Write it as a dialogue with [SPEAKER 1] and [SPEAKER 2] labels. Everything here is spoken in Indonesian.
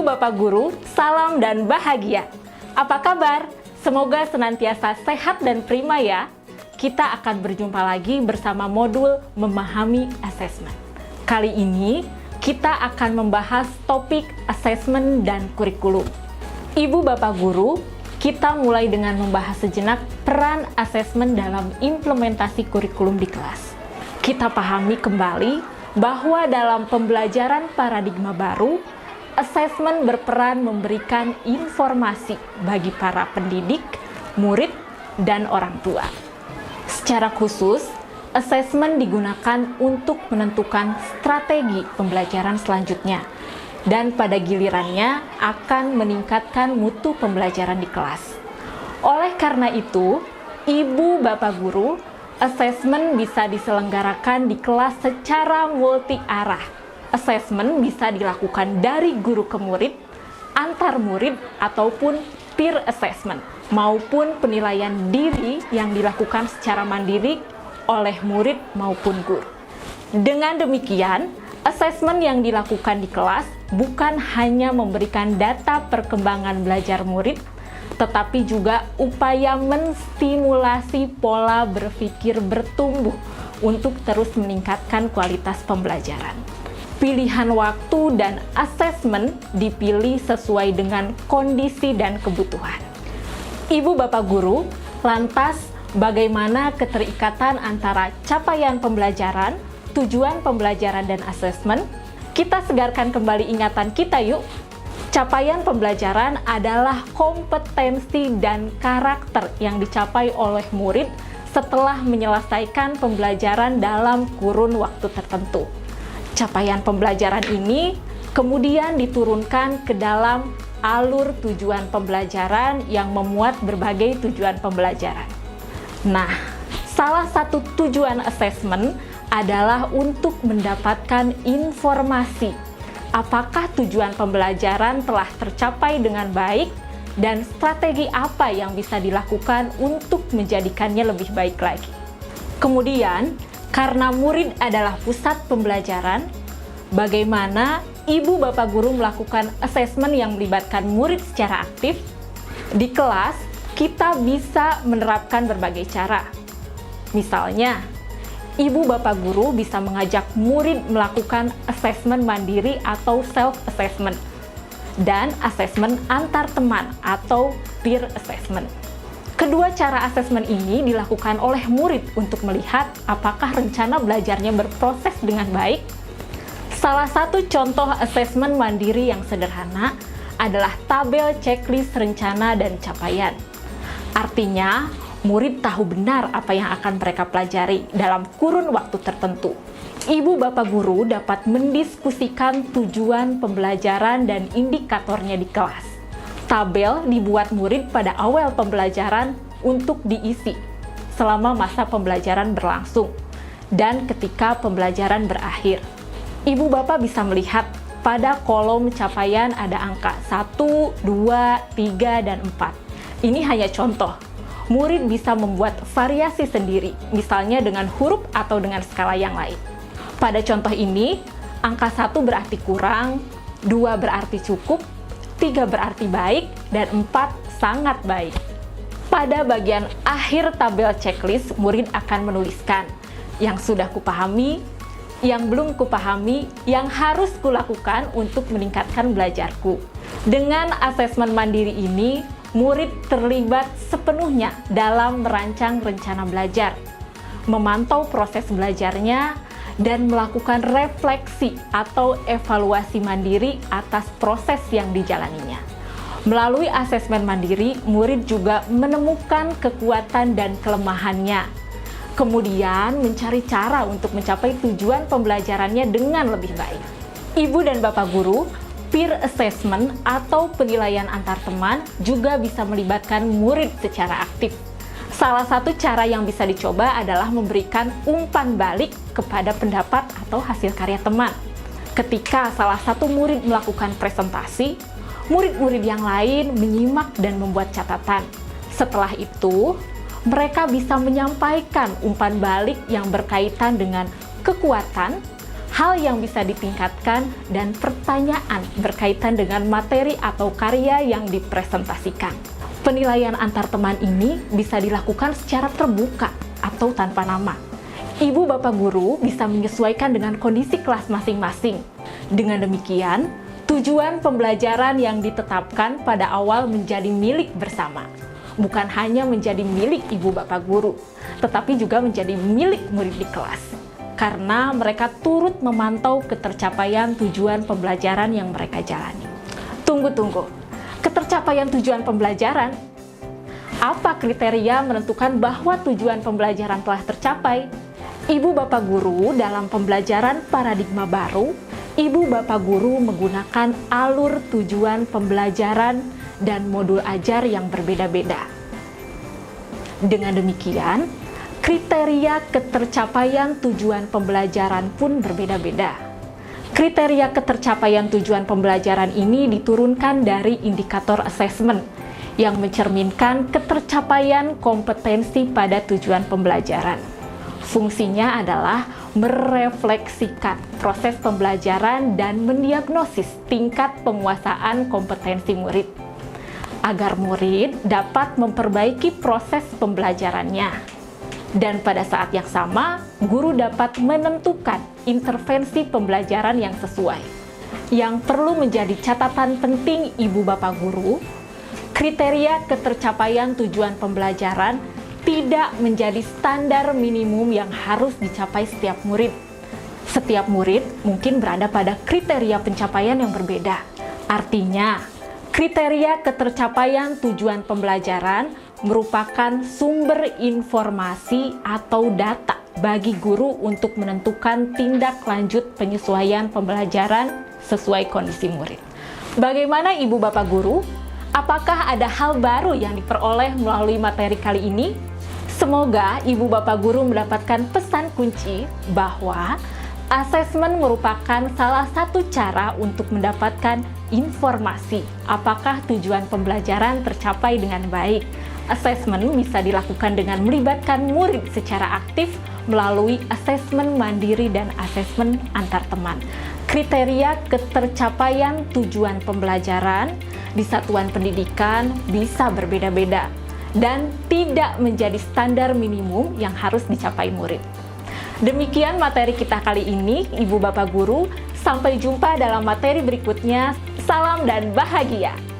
[SPEAKER 1] Ibu Bapak Guru, salam dan bahagia. Apa kabar? Semoga senantiasa sehat dan prima ya. Kita akan berjumpa lagi bersama modul memahami asesmen. Kali ini kita akan membahas topik asesmen dan kurikulum. Ibu Bapak Guru, kita mulai dengan membahas sejenak peran asesmen dalam implementasi kurikulum di kelas. Kita pahami kembali bahwa dalam pembelajaran paradigma baru, asesmen berperan memberikan informasi bagi para pendidik, murid, dan orang tua. Secara khusus, asesmen digunakan untuk menentukan strategi pembelajaran selanjutnya, dan pada gilirannya akan meningkatkan mutu pembelajaran di kelas. Oleh karena itu, Ibu Bapak Guru, asesmen bisa diselenggarakan di kelas secara multi-arah. Asesmen bisa dilakukan dari guru ke murid, antar murid, ataupun peer assessment, maupun penilaian diri yang dilakukan secara mandiri oleh murid maupun guru. Dengan demikian, asesmen yang dilakukan di kelas bukan hanya memberikan data perkembangan belajar murid, tetapi juga upaya menstimulasi pola berpikir bertumbuh untuk terus meningkatkan kualitas pembelajaran. Pilihan waktu dan asesmen dipilih sesuai dengan kondisi dan kebutuhan. Ibu Bapak Guru, lantas bagaimana keterikatan antara capaian pembelajaran, tujuan pembelajaran, dan asesmen? Kita segarkan kembali ingatan kita yuk. Capaian pembelajaran adalah kompetensi dan karakter yang dicapai oleh murid setelah menyelesaikan pembelajaran dalam kurun waktu tertentu. Capaian pembelajaran ini kemudian diturunkan ke dalam alur tujuan pembelajaran yang memuat berbagai tujuan pembelajaran. Nah, salah satu tujuan asesmen adalah untuk mendapatkan informasi apakah tujuan pembelajaran telah tercapai dengan baik dan strategi apa yang bisa dilakukan untuk menjadikannya lebih baik lagi. Kemudian, karena murid adalah pusat pembelajaran, bagaimana Ibu Bapak Guru melakukan asesmen yang melibatkan murid secara aktif? Di kelas, kita bisa menerapkan berbagai cara. Misalnya, Ibu Bapak Guru bisa mengajak murid melakukan asesmen mandiri atau self-assessment, dan asesmen antar teman atau peer assessment. Kedua cara asesmen ini dilakukan oleh murid untuk melihat apakah rencana belajarnya berproses dengan baik. Salah satu contoh asesmen mandiri yang sederhana adalah tabel checklist rencana dan capaian. Artinya, murid tahu benar apa yang akan mereka pelajari dalam kurun waktu tertentu. Ibu Bapak Guru dapat mendiskusikan tujuan pembelajaran dan indikatornya di kelas. Tabel dibuat murid pada awal pembelajaran untuk diisi selama masa pembelajaran berlangsung dan ketika pembelajaran berakhir. Ibu Bapak bisa melihat pada kolom capaian ada angka 1, 2, 3, dan 4. Ini hanya contoh. Murid bisa membuat variasi sendiri, misalnya dengan huruf atau dengan skala yang lain. Pada contoh ini, angka 1 berarti kurang, 2 berarti cukup, 3 berarti baik, dan 4 sangat baik. Pada bagian akhir tabel checklist, murid akan menuliskan yang sudah kupahami, yang belum kupahami, yang harus kulakukan untuk meningkatkan belajarku. Dengan asesmen mandiri ini, murid terlibat sepenuhnya dalam merancang rencana belajar, memantau proses belajarnya, dan melakukan refleksi atau evaluasi mandiri atas proses yang dijalaninya. Melalui asesmen mandiri, murid juga menemukan kekuatan dan kelemahannya, kemudian mencari cara untuk mencapai tujuan pembelajarannya dengan lebih baik. Ibu dan Bapak Guru, peer assessment atau penilaian antar teman juga bisa melibatkan murid secara aktif. Salah satu cara yang bisa dicoba adalah memberikan umpan balik kepada pendapat atau hasil karya teman. Ketika salah satu murid melakukan presentasi, murid-murid yang lain menyimak dan membuat catatan. Setelah itu, mereka bisa menyampaikan umpan balik yang berkaitan dengan kekuatan, hal yang bisa ditingkatkan, dan pertanyaan berkaitan dengan materi atau karya yang dipresentasikan. Penilaian antar teman ini bisa dilakukan secara terbuka atau tanpa nama. Ibu bapak guru bisa menyesuaikan dengan kondisi kelas masing-masing. Dengan demikian, tujuan pembelajaran yang ditetapkan pada awal menjadi milik bersama. Bukan hanya menjadi milik ibu bapak guru, tetapi juga menjadi milik murid di kelas. Karena mereka turut memantau ketercapaian tujuan pembelajaran yang mereka jalani. Tunggu. Ketercapaian tujuan pembelajaran? Apa kriteria menentukan bahwa tujuan pembelajaran telah tercapai? Ibu bapak guru dalam pembelajaran paradigma baru, ibu bapak guru menggunakan alur tujuan pembelajaran dan modul ajar yang berbeda-beda. Dengan demikian, kriteria ketercapaian tujuan pembelajaran pun berbeda-beda. Kriteria ketercapaian tujuan pembelajaran ini diturunkan dari indikator assessment yang mencerminkan ketercapaian kompetensi pada tujuan pembelajaran. Fungsinya adalah merefleksikan proses pembelajaran dan mendiagnosis tingkat penguasaan kompetensi murid, agar murid dapat memperbaiki proses pembelajarannya. Dan pada saat yang sama, guru dapat menentukan intervensi pembelajaran yang sesuai. Yang perlu menjadi catatan penting ibu bapak guru, kriteria ketercapaian tujuan pembelajaran tidak menjadi standar minimum yang harus dicapai setiap murid. Setiap murid mungkin berada pada kriteria pencapaian yang berbeda. Artinya, kriteria ketercapaian tujuan pembelajaran merupakan sumber informasi atau data bagi guru untuk menentukan tindak lanjut penyesuaian pembelajaran sesuai kondisi murid. Bagaimana ibu bapak guru? Apakah ada hal baru yang diperoleh melalui materi kali ini? Semoga ibu bapak guru mendapatkan pesan kunci bahwa asesmen merupakan salah satu cara untuk mendapatkan informasi apakah tujuan pembelajaran tercapai dengan baik. Asesmen bisa dilakukan dengan melibatkan murid secara aktif melalui asesmen mandiri dan asesmen antar teman. Kriteria ketercapaian tujuan pembelajaran di satuan pendidikan bisa berbeda-beda dan tidak menjadi standar minimum yang harus dicapai murid. Demikian materi kita kali ini, Ibu Bapak Guru. Sampai jumpa dalam materi berikutnya. Salam dan bahagia!